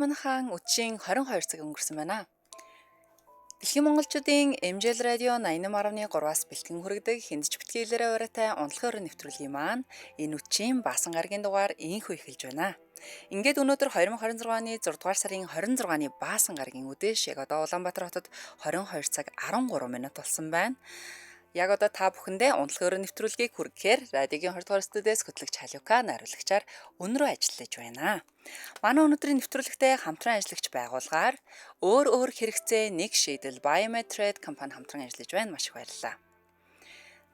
Манайхан өчийн 22 цаг өнгөрсөн байна. Дэлхийн монголчуудын MJL радио 88.3-аас бэлтгэн хүргэдэг хэндж битгийлэрэ ураатай унтлагын өрөө нэвтрүүлгийн маань энэ өчийн баасан гарагийн дугаар инхүү эхэлж байна. Ингээд өнөөдөр 2026 оны 6 дугаар сарын 26-ны баасан гарагийн үдээс яг одоо Улаанбаатар хотод 22 цаг 13 минут болсон байна. Яг одоо та бүхэндээ унтлагын өрөө нэвтрүүлгийг хүргэхээр радиогийн 20 дугаар студиэс хөтлөгч Халиука найруулагчаар өнрөө ажиллаж байна. Манай өнөөдрийн нэвтрүүлэгтээ хамтран ажиллагч байгуулгаар өөр хэрэгцээ нэг шийдэл Biometrade компани хамтран ажиллаж байна. Маш их баярлалаа.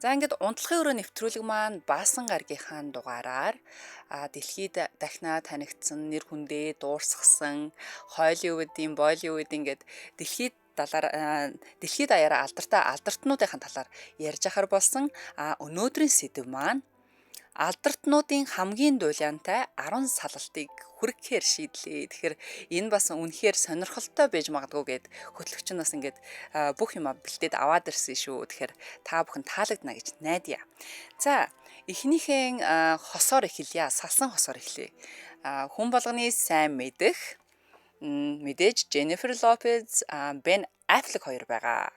За ингээд унтлагын өрөө нэвтрүүлэг маань баасан гаргийнхаа дугаараар дэлхийд дахинаа танигдсан нэр хүндээ дуурсгсан Холливуудын, Болливуудын ингээд дэлхийд даяараа алдартнуудын талаар ярьж ахаар болсон. Өнөөдрийн сэдэв маань алдартнуудын хамгийн дулаантай 10 салалтыг хүргэхээр шийдлээ. Тэгэхээр энэ бас үнэхээр сонирхолтой байж магадгүй гэд хөтлөгч нь бас ингээд бүх юм бэлдээд аваад ирсэн шүү. Тэгэхээр та бүхэн таалагдана гэж найдая. За, эхнийхэн хосоор эхэлье. Салсан хосоор эхлэе. Хүн болгоны сайн мэдэх мэдээж Jennifer Lopez, Ben Affleck хоёр байгаа.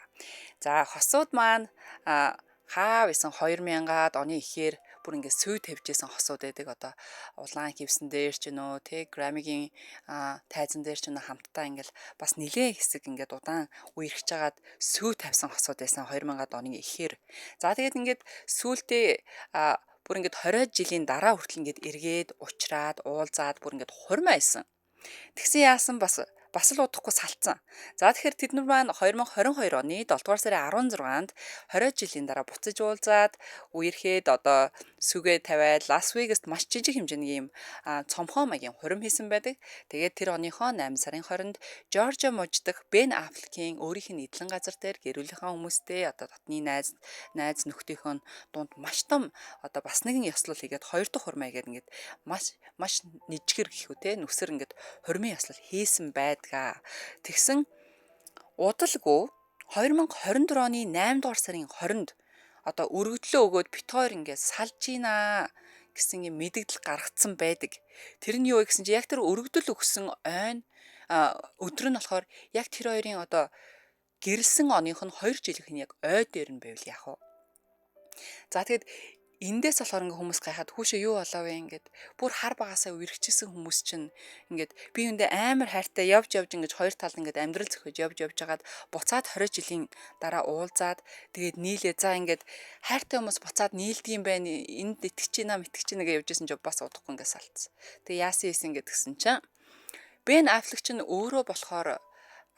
За, хосууд маань хаа байсан 2000-аад оны эхээр бүр ингээд сүй тавьжсэн хосууд байдаг. Одоо улаан хивсэн дээр ч нөө тэг Grammy-гийн тайзан дээр ч нөө хамтдаа ингээд бас нэлээд хэсэг ингээд удаан үерхэж хагаад сүй тавьсан хосууд байсан 2000-аад оны эхээр. За, тэгээд ингээд сүүлдээ бүр ингээд 20 жилийн дараа хүртэл ингээд эргээд уучраад уулзаад бүр ингээд хурмаа исэн. Тэгсэн яасан бас л удахгүй салцсан. За, тэгэхээр тэд нар маань 2022 оны 7 дугаар сарын 16-нд 20 жилийн дараа буцаж уулзаад үерхэд одоо сүгээ тавиад Лас Вегаст маш жижиг хэмжээний юм цомхоо маягийн хурим хийсэн байдаг. Тэгээд тэр оныхоо 8 сарын 20-нд Жоржиа мужидах Ben Affleck-ийн өөрийнх нь эдлэн газар дээр гэр бүлийнхаа хүмүүстэй одоо дотны найз нөхдийнхөө дунд маш том одоо бас нэгэн ёслол хийгээд хоёр дахь хурмаа хийгээд ингээд маш нэжгэр гэх үү те нүсэр ингээд хурмын ёслол хийсэн байдгаа. Тэгсэн удалгүй 2024 оны 8 дугаар сарын 20-нд одоо өргөдлөө өгөөд бит хоёр ингээд салж гинаа гэсэн юм мэдэгдэл гаргацсан байдаг. Тэр нь юу вэ гэсэн чи яг тэр өргөдөл өгсөн ойн өдөр нь болохоор яг тэр хоёрын одоо гэрэлсэн оных нь 2 жилийнх нь яг ой дээр нь байвал яах вэ? За, тэгээд эндээс болохоор ингээ хүмүүс гайхаад хүүшээ юу болоо вэ ингээд бүр хар багасаа үргэжсэн хүмүүс чинь ингээд би үүндээ амар хайртай явж ингээд хоёр талд ингээд амьдрал зөхөж явж хагаад буцаад 20 жилийн дараа уулзаад тэгээд нийлээ за ингээд хайртай хүмүүс буцаад нийлдэг юм байна энд итгэж гэж явжсэн ч бас удахгүй ингээд салцсан. Тэгээд яасан ийсэн ингээд гисэн чинь Ben Affleck чинь өөрөө болохоор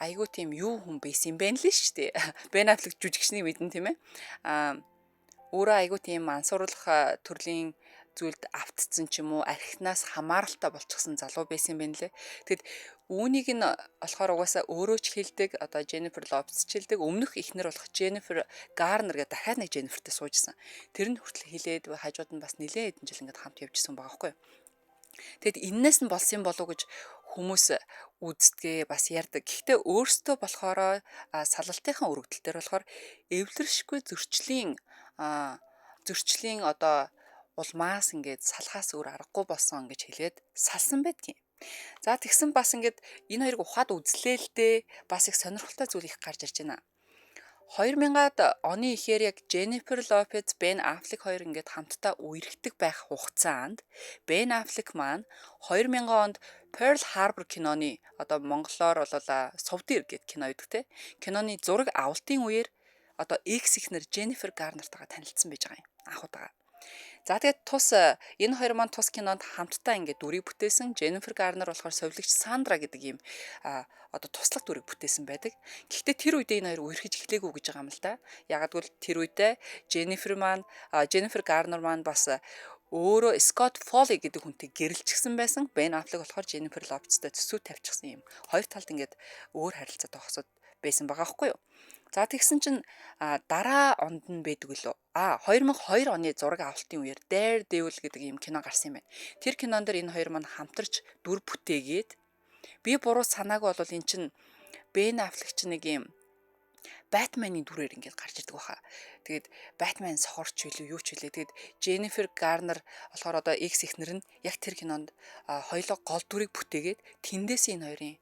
айгуу тийм юу хүн байсан юм байна л шүү дээ. Ben Affleck жүжигчнийг мэдэн тийм ээ. Өөрөө айгуу тийм ансууруулах төрлийн зүйлд автцсан ч юм уу архинаас хамааралтай болчихсон залуу байсан юм байна лээ. Тэгэд үүнийг нь болохоор угаасаа өөрөө ч хэлдэг одоо Jennifer Lopez ч хэлдэг өмнөх эхнэр болох Jennifer Garner гэдэг дахиад нэг Jenniferтэй суужсэн. Тэр нь хүртэл хэлээд хажууд нь бас нэлээд хэдэн жил ингээд хамт явжсэн байгаа байхгүй юу. Тэгэд энээс нь болсон болов уу гэж хүмүүс үздгээ бас ярьдаг. Гэхдээ өөрсдөө болохоор салалтынхаа өргөдөл дээр болохоор эвлэршгүй зөрчлийн одоо улмаас ингээд салхаас өөр аргагүй болсон гэж хэлээд салсан байдгийн. За, тэгсэн бас ингээд энэ хоёрыг ухаад үзлээ л дээ. Бас их сонирхолтой зүйл их гарч ирж байна. 2000-ад оны ихээр яг Jennifer Lopez, Ben Affleck хоёр ингээд хамтдаа үерхдэг байх хугацаанд Ben Affleck маань 2000 онд Pearl Harbor киноны одоо монголоор бол Сувдир гэдэг кино байдаг те. Киноны зураг авалтын үеэр одоо X ихнэр Jennifer Garner-тайгаа танилцсан байж байгаа юм. Анх удаа. За, тэгээд энэ хоёр маань тус кинонд хамтдаа ингээд дүрийг бүтээсэн. Jennifer Garner болохоор совилогч Сандра гэдэг ийм одоо туслах дүрийг бүтээсэн байдаг. Гэхдээ тэр үедээ энэ хоёр үерхэж эхлэегүй гэж байгаа юм л да. Ягаад гэвэл тэр үедээ Jennifer Garner маань бас өөрөө Scott Foley гэдэг хүнтэй гэрэлчихсэн байсан. Ben Affleck болохоор Jennifer Lopez-тэй төсөв тавьчихсан юм. Хоёр талд ингээд өөр харилцаатай хосод байсан байгаа байхгүй юу? За, тэгсэн чинь дараа онд нь байдаг лөө. 2002 оны зураг авалтын үеэр Daredevil гэдэг юм кино гарсан юм байна. Тэр кинон дээр энэ хоёр маань хамтарч дүр бүтээгээд би буруу санааг бол эн чинь Ben Affleck чинь нэг юм Batman-ы дүрээр ингээд гарч ирдэг баха. Тэгээд Batman сохорч билүү юу ч хэлээ. Тэгээд Jennifer Garner болохоор одоо X эхнэр нь яг тэр кинонд хоёулаа гол дүрийг бүтээгээд тэндээс энэ хоёрын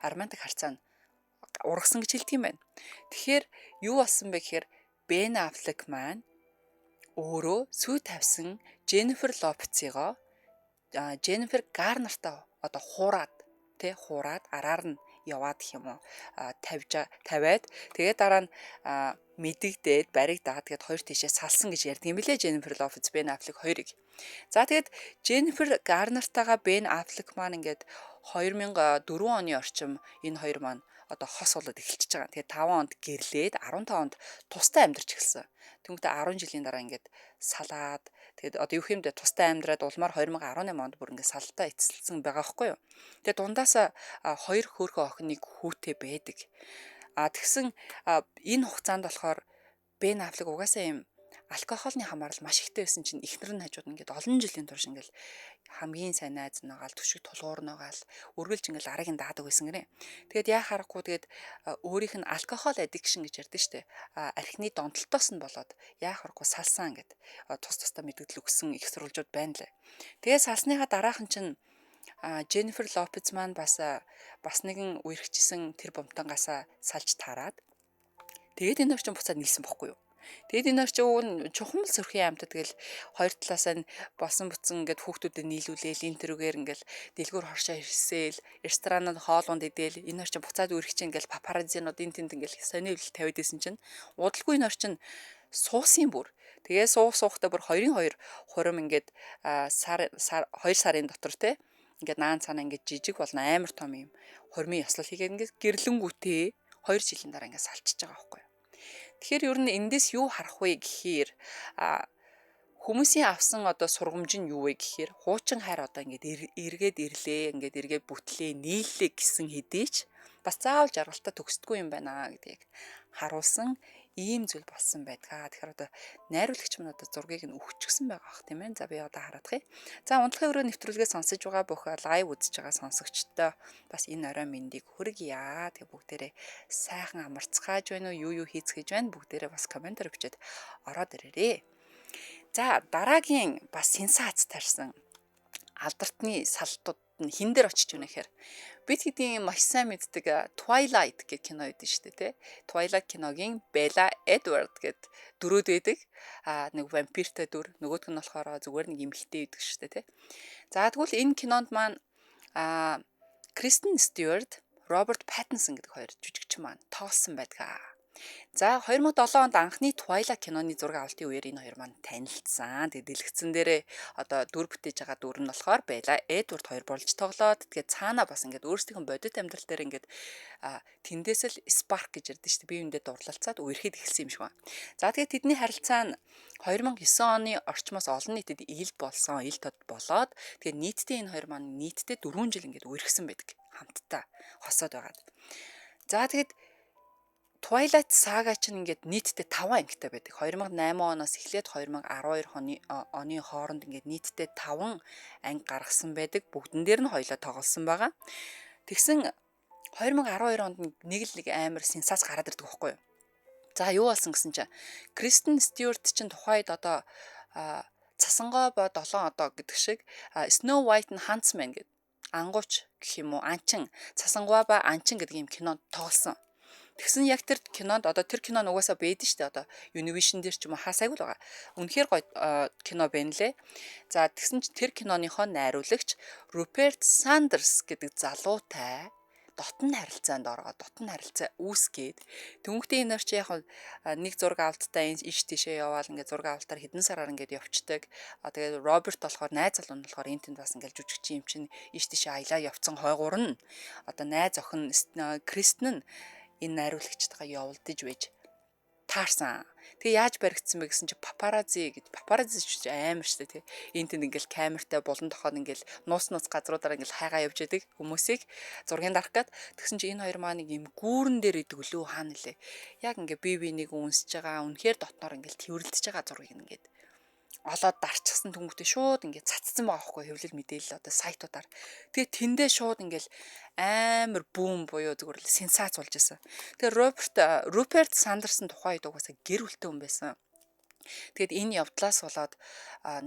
романтик харьцаа нь ургасан гэж хэлдэг юм байна. Тэгэхээр юу болсон бэ гэхээр Ben Affleck маань өөрөө сүй тавьсан Jennifer Lopez-ийг Jennifer Garner-тай одоо хураад араар нь яваад гэх юм уу тавиад тэгээд дараа нь мэдэгдээд баригдаад тэгээд хоёр тийшээ салсан гэж ярьдаг юм билээ Jennifer Lopez Ben Affleck хоёрыг. За тэгээд Jennifer Garner-тайгаа Ben Affleck маань ингээд 2004 оны орчим энэ хоёр маань одоо хос болоод эхэлчихэж байгаа. Тэгээд 5 онд гэрлээд 15 онд тустай амьдарч эхэлсэн. Түүнхдээ 10 жилийн дараа ингээд салаад тэгээд одоо юу хэмдэ тустай амьдраад улмаар 2018 онд бүр ингээд салтаа эцэлсэн байгаа байхгүй юу. Тэгээд дундаасаа хоёр хөөрхөн охиныг хүүтэй байдаг. Тэгсэн энэ хугацаанд болохоор Ben Affleck угаасаа юм алкогольны хамаарал маш ихтэй байсан чинь эхнэр нь хажууд ингээд олон жилийн турш ингээд хамгийн сайн найз нагаал түшиг тулгуур нагаал үргэлж ингээд арыг нь даадаг байсан гэнэ. Тэгээд яа харахгүй тэгээд өөрийнх нь алкогол addiction гэж ярьдэн штэ. Архины донтолтоос нь болоод яа харахгүй салсан ингээд тусдаа мэдгдэл өгсөн их сурвалжууд байна лээ. Тэгээд салсныхаа дараахан чинь Jennifer Lopez маань бас нэгэн үерхчихсэн тэр бомтангасаа салж таарад. Тэгээд энэ орчин буцаад нийлсэн бохгүй юу? Тэгэд энэ орчин чухам сөрхийн аймтад тэгэл хоёр талаасаа нь болсон бүтсэн ингээд хүүхдүүдэд нийлүүлээл энэ төрөгээр ингээд дэлгүүр хоршоо ирсээл ресторанууд хоолунд идээл энэ орчин буцаад үргэж ингээл папараззинууд энэ тэнд ингээл сони хөвлөлт тавиад исэн чинь удалгүй энэ орчин суусын бүр тэгээ суухтаа бүр 2-2 хурим ингээд 2 сарын дотор те ингээд наан цаана ингээд жижиг болно амар том юм хурмын ёслол хийгээд ингээд гэрлэнгүүтээ 2 жилийн дараа ингээд салчиж байгаа байхгүй. Тэгэхээр ер нь эндээс юу харах вэ гэхээр хүмүүсийн авсан одоо сургамж нь юу вэ гэхээр хуучин хайр одоо ингээд эргээд бүтлээ нийллээ гэсэн хэдий ч бас заавал жаргалтаа төгсдгүй юм байна гэдгийг харуулсан ийм зүйл болсон байдгаа. Тэгэхээр одоо найруулагч мань одоо зургийг нь өгчихсэн байгаа бах тийм ээ. За би одоо хараадах юм. За унтлахын өрөө нэвтрүүлгээ сонсож байгаа бүх лайв үзэж байгаа сонсогчдоо бас энэ орой мэндийг хүргье. Тэгээ бүгдээрээ сайхан амарцгааж байна уу, юу хийцгээж байна бүгдээрээ бас комментээр бичээд ороод ирээрээ. За дараагийн бас сенсац тарьсан алдартны салтууд нь хин дээр очиж байна гэхээр бид хэдийн маш сайн мэддэг Twilight гэх кино байдаг шүү дээ тий. Twilight киногийн Bella Edward гэд дөрөөд байдаг. Нэг вампиртай дүр, нөгөөх нь болохоор зүгээр нэг эмэгтэй байдаг шүү дээ тий. За тэгвэл энэ кинонд маань Kristen Stewart, Robert Pattinson гэдэг хоёр жүжигчин маань тоглосон байдгаа. За 2007 онд анхны Twilight киноны зураг авалтын үеэр энэ хоёр маань танилцсан. Тэгээд дэлгэцэн дээрээ одоо дүр бүтээж байгаа дүр нь болохоор Bella Edward хоёр болж тоглоод тэгээд цаана бас ингээд өөрсдийнх нь бодит амьдрал дээр ингээд тэндээс л spark гэж ярьдэн шүү дээ. Бие биендээ дурлалцаад үерхэд эхэлсэн юм шиг байна. За тэгээд тэдний харилцаа нь 2009 оны орчмоос олон нийтэд ил тод болоод тэгээд нийтдээ энэ хоёр маань нийтдээ 4 жил ингээд үерхсэн байдаг. Хамтдаа хосоод байгаад. За тэгээд Twilight Saga чинь ингээд нийтдээ 5 ангитай байдаг. 2008 оноос эхлээд 2012 оны хооронд ингээд нийтдээ 5 анги гаргасан байдаг. Бүгдэн дээр нь хоёлаа тоглосон байгаа. Тэгсэн 2012 онд нэг амар сенсац гараад ирдэг байхгүй юу? За юу болсон гэсэн чинь Kristen Stewart чинь тухайд одоо цасангой бо 7 одоо гэдэг шиг Snow White and Huntsman гэдэг ангууч гэх юм уу анчин цасангой ба анчин гэдэг юм кинонд тоглосон. Тэгсэн яг тэр кинонд одоо тэр кино нугасаа бэдэн штэ одоо Univision дээр ч юм уу хаасайг л байгаа. Үнэхээр гоё кино байна лээ. За тэгсэн чи тэр киноныхоо найруулагч Rupert Sanders гэдэг залуутай дотн харилцаанд ороод дотн харилцаа үүсгээд төнгөтэй энэ орч яг нэг зураг авалттай иш тийшээ яваал ингээд зураг авалтаар хэдэн сараар ингээд явцдаг. Тэгээд Роберт болохоор найз залуу нь болохоор энэ тэнд бас ингээд жүжигчин юм чинь иш тийшээ аялаа явцсан хойгуур нь одоо найз охин Кристен нь энэ найруулагчтайгаа явуулдаж байж таарсан. Тэгээ яаж баригдсан бэ гэсэн чи папараззи ч амар штэ тий. Энд тэнд ингээл камертай болон тохоод ингээл нуус газруудаар ингээл хайгаа явж яадаг хүмүүсийг зургийн дарах гээд тэгсэн чи энэ хоёр маань нэг юм гүүрэн дээр идэг лөө хаана нэлээ. Яг ингээ бие биенийг үнсэж байгаа үнэхээр дотноор ингээл тэрвэрлдэж байгаа зургийг ингээд олоод дарчихсан түнхтэй шууд ингээд цацсан байгаа байхгүй хэвлэл мэдээлэл одоо сайтуудаар. Тэгээ тэндээ шууд ингээд амар бүүм буюу зүгээр л сенсац болж исэн. Тэгээ Руперт Сандерсон тухайн үед угаасаа гэр бүлтэй хүн байсан. Тэгэд энэ явдлаас болоод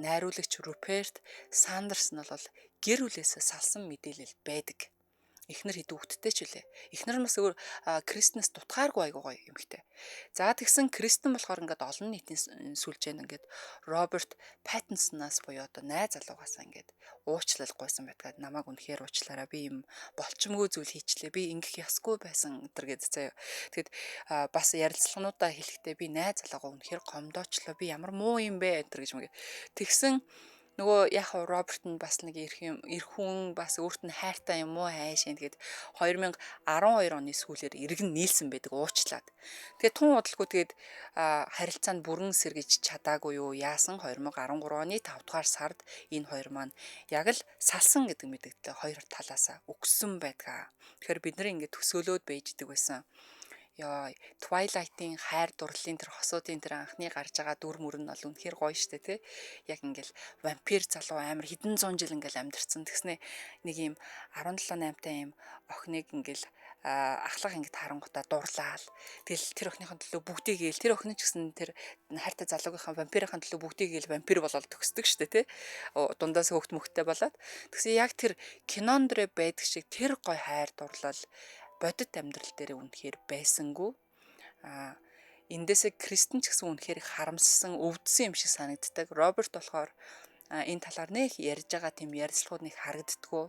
найруулагч Руперт Сандерс нь бол гэр бүлээсээ салсан мэдээлэл байдаг. Эхнэр хэд хүүхэдтэй ч үлээ. Эхнэр нь бас өөр Кристнээс дутгааргүй айгуу гоё юмхтэй. За тэгсэн Кристен болохоор ингээд олон нийтийн сүлжээнд ингээд Роберт Паттинсонаас буюу одоо найз залуугаасаа ингээд уучлал гуйсан байдгаад намайг үнэхээр уучлаарай. Би юм болчмгүй зүйл хийчлээ. Би ингэх ёсгүй байсан энэ гэд заяа. Тэгэд бас ярилцлагануудаа хэлэхдээ би найз залуугаа үнэхээр гомдоочлоо. Би ямар муу юм бэ энэ гэж мгээ. Тэгсэн нөгөө яг Роберт нь бас нэг эх хүн бас өөрт нь хайртай юм уу хайшин тэгээд 2012 оны сүүлээр иргэн нийлсэн байдаг уучлаад. Тэгээд тун удалгүй тэгээд харилцаанд бүрэн сэргийж чадаагүй юу яасан 2013 оны 5 дугаар сард энэ хоёр маань яг л салсан гэдэг мэдээлэл хоёр талаасаа өгсөн байдгаа. Тэгэхээр бид нар ингэ төсөөлөөд байждаг байсан. Яа, Twilight-ийн хайр дурлалын тэр хосуудын тэр анхны гарч байгаа дүр мөр нь бол үнэхээр гоё штэ тий. Яг ингээл вампир залуу амар хэдэн зуун жил ингээл амьдэрсэн. Тэгснэ нэг юм 17 8-тай юм охиныг ингээл ахлах ингээд харангуудаа дурлаал. Тэгэл тэр охиныхын төлөө бүгдийг гээл тэр охин ч гэсэн тэр хайртай залуугийнхаа вампирийн төлөө бүгдийг гээл вампир болоод төгсдөг штэ тий. Дундаас хөөхт мөхтэй болоод. Тэгсэн яг тэр кинон дээрээ байдаг шиг тэр гоё хайр дурлал бодит амьдрал дээр үнэхээр байсангүй. Эндээсээ Кристен ч гэсэн үнэхээр харамссан, өвдсөн юм шиг санагддаг. Роберт болохоор энэ талаар нэх ярьж байгаа тийм ярилцлагууд нэг харагддаггүй.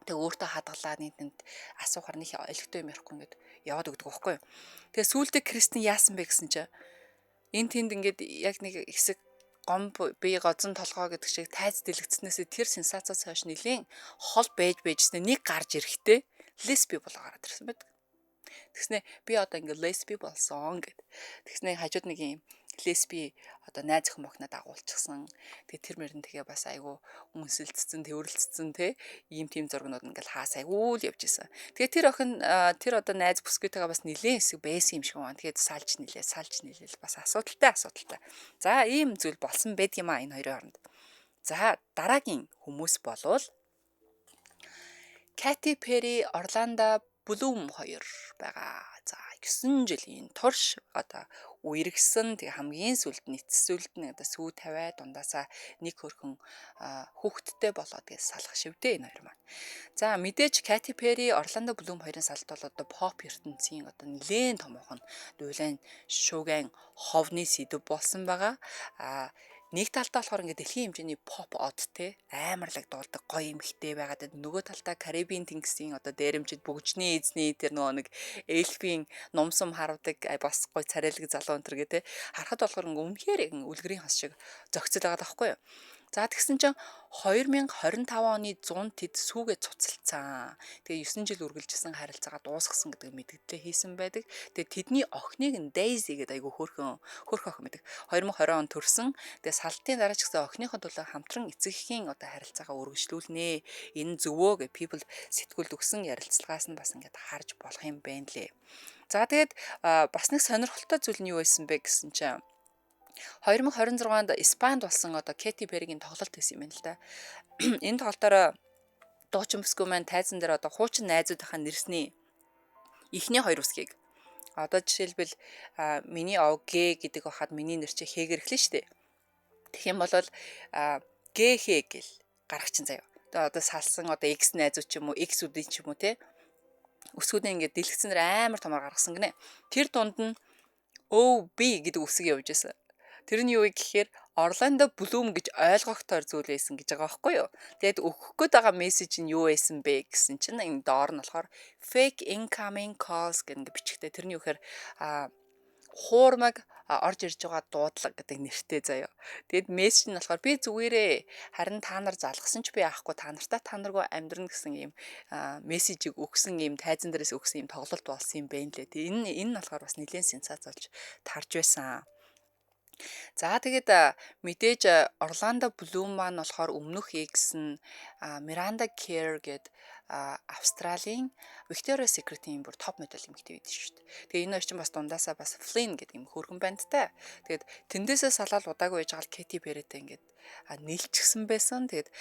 Тэг өөртөө хадгалаад нийтэнд асуухаар нэг олигтой юм ярихгүй ингээд яваад өгдөг байхгүй юу. Тэгээ сүүлдээ Кристен яасан бэ гэсэн чинь энэ тэнд ингээд яг нэг хэсэг гом би гозон толгоо гэдэг шиг тайз дэлгэцснээсээ тэр сенсацаас хойш нэлийн хол байжснээ нэг гарч ирэхтэй лесби болоо гараад ирсэн байдаг. Тэгснэ би одоо ингээ лесби болсон гэд. Тэгснэ хажууд нэг юм лесби одоо найз охин мохноо дагуулчихсан. Тэгээ тэр мөрөн тэгээ бас айгу үнсэлцсэн, тэрвэрлцсэн те ийм тийм зургнууд ингээл хаас айгу л явж исэн. Тэгээ тэр охин тэр одоо найз бүсгүйтэйгээ бас нилээн хэсэг байсан юм шиг байна. Тэгээд салж нилээл бас асуудалтай. За ийм зүйл болсон байд юм а энэ хоёрын хооронд. За дараагийн хүмүүс болвол Кати Перри, Орландо Блум хоёр байгаа. За 9 жилийн турш одоо үергсэн тэг хамгийн сүлд нэцсүүлд нь одоо сүү тавиа дундаасаа нэг хөрхөн хүүхэдтэй болоод гэж салах шивдэ энэ хоёр маань. За мэдээж Кати Перри, Орландо Блум хоёрын салт бол одоо pop ертөнцийн одоо нэлээд томоохон дуулайн шууган ховны сэдв болсон байгаа. Нэг талдаа болохоор ингээд дэлхийн хэмжээний pop од те амарлаг дуулдаг гоё эмхтэй байгаад нөгөө талдаа Карибын тэнгисийн одоо дээрэмчид бөгжний эзний тэр нөгөө нэг эльфийн нумсам харавдаг бас гоё царайлаг залуу өнтер гэ те харахад болохоор ингээд үнэхээр үлгэрийн хас шиг зөгцөл байгаа байхгүй юу. За тэгсэн чинь 2025 оны 100 тэд сүүгээ цуцалцсан. Тэгээ 9 жил үргэлжилсэн харилцаагаа дуусгасан гэдэг мэдээлэл хийсэн байдаг. Тэгээ тэдний охиныг нь Daisy гэдэг айгу хөөрхөн охин байдаг. 2020 он төрсэн. Тэгээ салтын дараа ч гэсэн охиныхоо төлөө хамтран эцэгхийн одоо харилцаагаа үргэлжлүүлнэ. Энэ зөвөө гэж People сэтгүүлд өгсөн ярилцлагаас нь бас ингээд харж болох юм байна лээ. За тэгээд бас нэг сонирхолтой зүйл нь юу байсан бэ гэсэн чинь 2026 онд Испанд болсон одоо Кэти Перригийн тоглолт хийсэн юм байна л да. Энэ тоглолтоор дуучин бүсгүй маань тайзан дээр одоо хуучин найзуудынхаа нэрсний эхний хоёр үсгийг одоо жишээлбэл миний ов Г гэдэг бахад миний нэр чи Хэгэр эхлэн штэ. Тэгэх юм бол Г Х гэл гаргачин заяа. Одоо салсан одоо X найзууд ч юм уу X үдийн ч юм уу те өсгүүдээ ингээд дэлгэцэн дээр амар томор гаргасан гинэ. Тэр дунд нь OB гэдэг үсэг явж байсан. Тэр нь юу вэ гэхээр Орландо Блум гэж ойлгохтойр зүйл байсан гэж байгаа байхгүй юу. Тэгэд өгөх гээд байгаа мессеж нь юу байсан бэ гэсэн чинь энэ доор нь болохоор fake incoming calls гэдэг бичгтэй. Тэрний үхээр хуурмаг орж ирж байгаа дуудлага гэдэг нэртэй заяа. Тэгэд мессеж нь болохоор би зүгээрээ харин та нар залгасан ч би аахгүй та наргүй амьдрна гэсэн ийм мессежийг өгсөн ийм тайзан дээрээс өгсөн ийм тоглолт болсон юм байна лээ. Энэ нь болохоор бас нэлээд сенсац болж тарж байсан. За тэгээд мэдээж Орландо Блум маань болохоор өмнөх X нь Miranda Kerr гээд Австралийн Victoria's Secret-ийн бүр топ модель эмэгтэй байдаг шүү дээ. Тэгээ энэ хоёр чинь бас дундаасаа бас Flynn гэдэг юм хөөрхөн бандтай. Тэгээд тэндээсээ салаад удаагүй байж байгаа л Katy Perry-тэй ингээд нийлчихсэн байсан. Тэгээд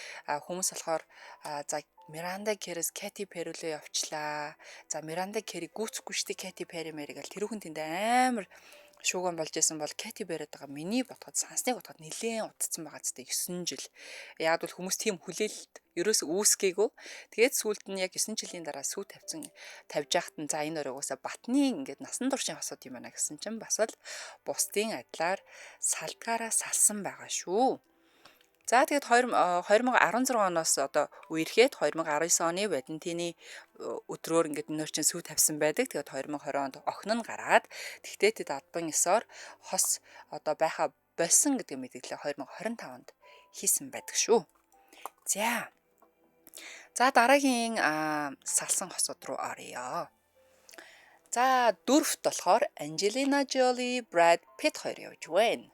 хүмүүс болохоор за Miranda Kerr-с Katy Perry рүү явчлаа. За Miranda Kerry гүйцэхгүй штий Katy Perry мэрийг л тэрүүхэн тэнд амар шууган болж исэн бол Katy Perry-д байгаа миний бодоход сансныг бодоход нэлээд удцсан байгаа зү 9 жил. Яг бол хүмүүс тийм хүлээлт ерөөс үүсгээгүй. Тэгээд сүүлд нь яг 9 жилийн дараа сүү тавьж яхад нь за энэ өрөөгөөсө батны ингээд насан туршийн хосууд юм байна гэсэн чинь бас л бусдын адилаар салтгаараа салсан байгаа шүү. За тэгээд 2016 оноос одоо үерхэд 2019 оны Валентины өдрөөр ингээд энэ орчин сүү тавьсан байдаг. Тэгээд 2020 онд охин нь гараад тэгтээ тэд албан ёсоор хос одоо байха болсон гэдэг мэдээлэл 2025 онд хийсэн байдаг шүү. За дараагийн салсан хосууд руу оръё. За дөрөвт болохоор Angelina Jolie, Brad Pitt хоёр явж байна.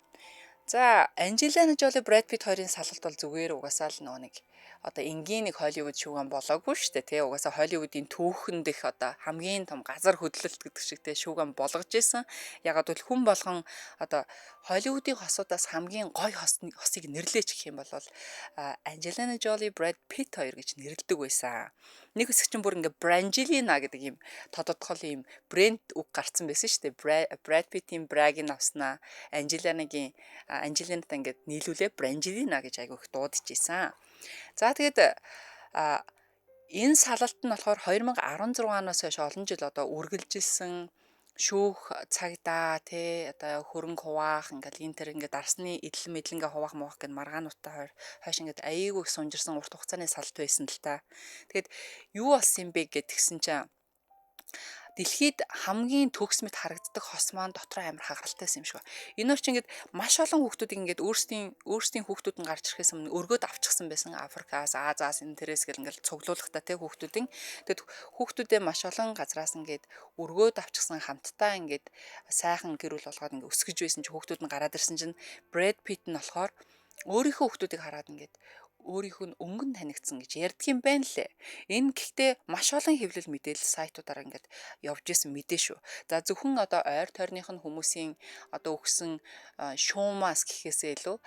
За Angelina Jolie, Brad Pitt хоёрын салалт бол зүгээр угаасаа л нэг одоо энгийн нэг Холливуд шүүгэн болоогүй шүү дээ тий. Угаасаа Холливуудын түүхэн дэх одоо хамгийн том газар хөдлөлт гэдэг шигтэй шүүгэн болгож исэн. Ягаад гэвэл хүн болгон одоо Холливуудын хосуудаас хамгийн гоё хосыг нэрлэж гэх юм бол Angelina Jolie, Brad Pitt хоёр гэж нэрлэдэг байсан. Нэг хэсэг чинь бүр ингээ Brangelina гэдэг юм тодотгол юм брэнд үг гарцсан байсан шүү дээ. Brad Pitt-ийн Brag-ыг авснаа Angelina-гийн Angelina-тай ингээд нийлүүлээ Brangelina гэж айгүйх дуудажсэн. За тэгээд энэ салалт нь болохоор 2016 оноос хойш олон жил одоо үргэлжилсэн шүүх цагдаа тий одоо хөрөнгө хуваах ингээд энэ төр ингээд дарсны эдэл мэдлэнгээ хуваах муваах гэд маргаануудтай хойш ингээд аяйгүй их сунжирсан урт хугацааны салт байсан л та. Тэгэд юу болсон юм бэ гэдгсэн чинь дэлхийд хамгийн төгс мэт харагддаг хос маань дотор амар хагаралтайсэн юм шиг байна. Энэ ч ингээд маш олон хүүхдүүдийг ингээд өөрсдийн хүүхдүүд нь гарч ирэхээс өмнө өргөд авчихсан байсан Африкаас, Азаас энэ төрөөс гэл ингээд цуглуулгатай те хүүхдүүдийн. Тэгэд хүүхдүүдээ маш олон газраас ингээд өргөд авчихсан хамтдаа ингээд сайхан гэр бүл болгоод ингээд өсгөж байсан чи хүүхдүүд нь гараад ирсэн чинь Brad Pitt нь болохоор өөрийнхөө хүүхдүүдийг хараад ингээд өөрийнх нь өнгөн танигдсан гэж ярьдаг юм байна лээ. Энэ гэхдээ маш олон хэвлэл мэдээлэл сайтуудаараа ингээд явж исэн мэдээ шүү. За зөвхөн одоо ойр тойрных нь хүмүүсийн одоо өгсөн шуумаас гэхээсээ илүү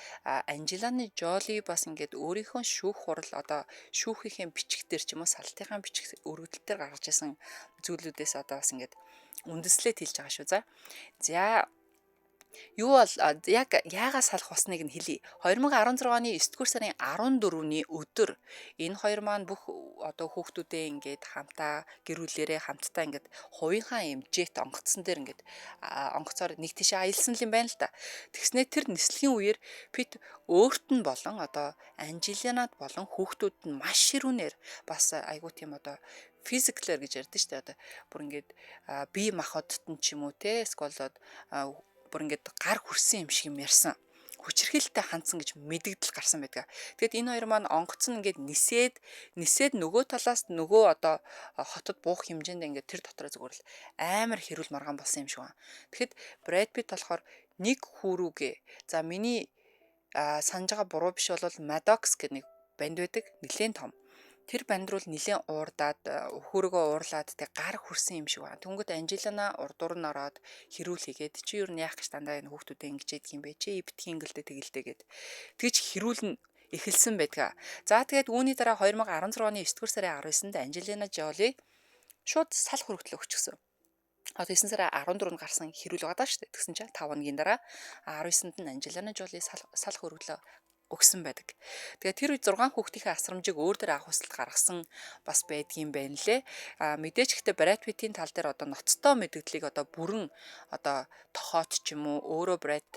Angelina Jolie бас ингээд өөрийнхөө шүүх хурал одоо шүүхийнхээ бичиг дээр ч юм уу салтынхаа бичиг өргөдөл дээр гаргаж исэн зүйлүүдээс одоо бас ингээд үндэслээд хэлж байгаа шүү. За юу бол яг яагаас салах болсныг нь хэлье. 2016 оны 9-р сарын 14-ний өдөр энэ хоёр маань бүх одоо хүүхдүүдээ ингээд хамтаа гэрүүлээрээ хамтдаа ингээд хувийнхаа юм жет онгоцсон дээр ингээд онгоцоор нэг тийшээ аялсан юм байна л да. Тэгснээ тэр нислэгийн үеэр Пит өөрт нь болон одоо Анжелинад болон хүүхдүүд нь маш ширүүнээр бас айгуу тийм одоо физиклэр гэж ярьдэн штэ одоо бүр ингээд бие махбодт нь ч юм уу те сколод бүр ингээд гар хүрсэн юм шиг юм ярьсан. Хүчирхээлтэй хандсан гэж мэдэгдэл гарсан байдаг. Тэгэд энэ хоёр маань онгоцсон ингээд нисээд нөгөө талаас нөгөө одоо хотод буух хэмжээнд ингээд тэр дотроо зүгээр л амар хэрүүл маргаан болсон юм шиг байна. Тэгэхэд Brad Pitt болохоор нэг хүүрүүгээ за миний санаж байгаа буруу биш бол Maddox гэх нэг банд байдаг нэлээд том. Тэр банд руу нэлээд уурдаад хөрөгөө уурлаад тэг гар хүрсэн юм шиг байна. Тэнгүүд Анжелина урдуур нь ороод хэрүүл хийгээд чи юу яах гэж дандаа энэ хүүхдүүдэд ингэж ядг юм бэ? Чи ивтхийн гэлдэ тэгэлдэ гэд. Тэгж хэрүүл нь эхэлсэн байдаг. За тэгээд үүний дараа 2016 оны 9-р сарын 19-нд Angelina Jolie шууд сал хөрөгтлөө өгчихсөн. Одоо 9 сарын 14-нд гарсан хэрүүл байгаа даа шүү дээ. Тэгсэн чинь 5 хоногийн дараа 19-нд нь Angelina Jolie сал хөрөгтлөө өгсөн байдаг. Тэгээ тэр үед 6 хүүхдийнхээ асрамжийг өөр дээр авах хүсэлт гаргасан бас байдгийм байна лээ. Мэдээж ихтэй Brad Pitt-ийн тал дээр одоо ноцтой мэдгдлийг одоо бүрэн одоо тохоод ч юм уу өөрөө Brad